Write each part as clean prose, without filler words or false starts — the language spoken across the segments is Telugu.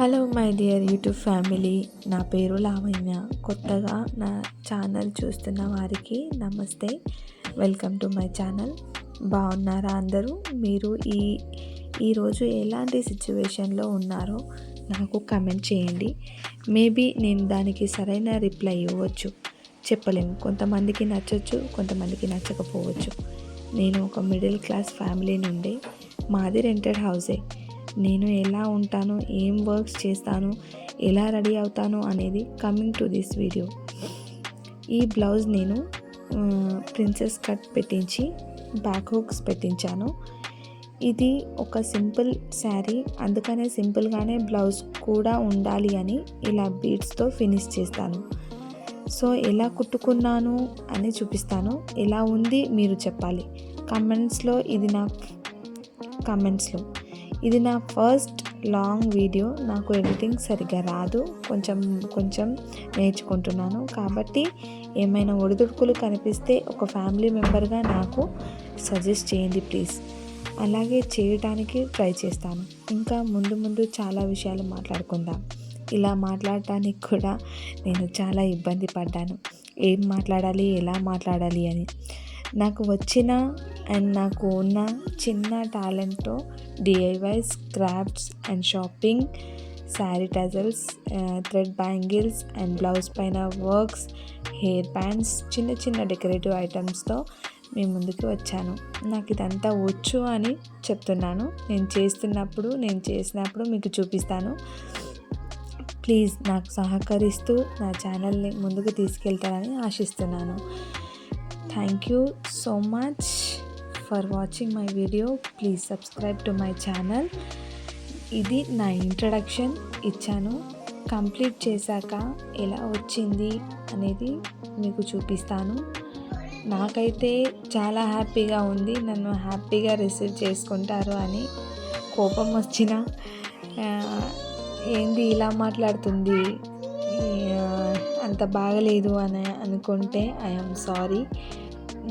Hello my dear YouTube family, నా పేరు లావణ్య. కొత్తగా నా ఛానల్ చూస్తున్న వారికి నమస్తే, వెల్కమ్ టు మై ఛానల్. బాగున్నారా అందరూ? మీరు ఈరోజు ఎలాంటి సిచ్యువేషన్లో ఉన్నారో నాకు కమెంట్ చేయండి. మేబీ నేను దానికి సరైన రిప్లై ఇవ్వచ్చు, చెప్పలేము. కొంతమందికి నచ్చచ్చు, కొంతమందికి నచ్చకపోవచ్చు. నేను ఒక మిడిల్ క్లాస్ ఫ్యామిలీ నుండి, మాది రెంటెడ్ హౌసే. నేను ఎలా ఉంటాను, ఏం వర్క్స్ చేస్తాను, ఎలా రెడీ అవుతాను అనేది కమింగ్ టు దిస్ వీడియో. ఈ బ్లౌజ్ నేను ప్రిన్సెస్ కట్ పెట్టించి బ్యాక్ హుక్స్ పెట్టించాను. ఇది ఒక సింపుల్ శారీ, అందుకనే సింపుల్గానే బ్లౌజ్ కూడా ఉండాలి అని ఇలా బీడ్స్తో ఫినిష్ చేస్తాను. సో ఎలా కుట్టుకున్నాను అని చూపిస్తాను. ఎలా ఉంది మీరు చెప్పాలి కమెంట్స్లో. ఇది నా ఫస్ట్ లాంగ్ వీడియో. నాకు ఎడిటింగ్ సరిగ్గా రాదు, కొంచెం నేర్చుకుంటున్నాను. కాబట్టి ఏమైనా ఒడిదుడుకులు కనిపిస్తే ఒక ఫ్యామిలీ మెంబర్గా నాకు సజెస్ట్ చేయండి ప్లీజ్. అలాగే చేయడానికి ట్రై చేస్తాను. ఇంకా ముందు చాలా విషయాలు మాట్లాడుకుందాం. ఇలా మాట్లాడటానికి కూడా నేను చాలా ఇబ్బంది పడ్డాను. ఏం మాట్లాడాలి, ఎలా మాట్లాడాలి అని. నాకు వచ్చిన అండ్ నాకు ఉన్న చిన్న టాలెంట్తో DIYs, crafts and shopping, sari tassels, thread bangles and blouse పైన వర్క్స్, హెయిర్ బ్యాండ్స్, చిన్న డెకరేటివ్ ఐటమ్స్తో మీ ముందుకు వచ్చాను. నాకు ఇదంతా వచ్చు అని చెప్తున్నాను. నేను చేసినప్పుడు మీకు చూపిస్తాను. ప్లీజ్ నాకు సహకరిస్తూ నా ఛానల్ని ముందుకు తీసుకెళ్తారని ఆశిస్తున్నాను. Thank you so much for watching my video. Please subscribe to my channel. ఇది నా ఇంట్రడక్షన్ ఇచ్చాను. కంప్లీట్ చేశాక ఎలా వచ్చింది అనేది మీకు చూపిస్తాను. నాకైతే చాలా హ్యాపీగా ఉంది. నన్ను హ్యాపీగా రిసీవ్ చేసుకుంటారు అని. కోపం వచ్చినా ఏంది ఇలా మాట్లాడుతుంది, అంత బాగలేదు అని అనుకుంటే ఐఎమ్ సారీ.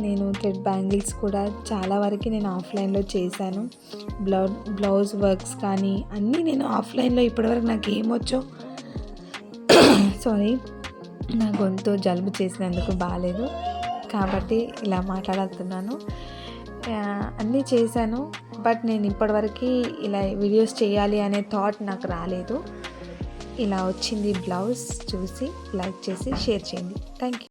నేను థ్రెడ్ బ్యాంగిల్స్ కూడా చాలా వరకు నేను ఆఫ్లైన్లో చేశాను. బ్లౌజ్ వర్క్స్ కానీ అన్నీ నేను ఆఫ్లైన్లో. ఇప్పటివరకు నాకు ఏమొచ్చో సారీ, నా గొంతు జలుబు చేసినందుకు బాగాలేదు కాబట్టి ఇలా మాట్లాడుతున్నాను. అన్నీ చేశాను, బట్ నేను ఇప్పటివరకు ఇలా వీడియోస్ చేయాలి అనే థాట్ నాకు రాలేదు. ఇలా వచ్చింది బ్లౌజ్. చూసి లైక్ చేసి షేర్ చేయండి. Thank you.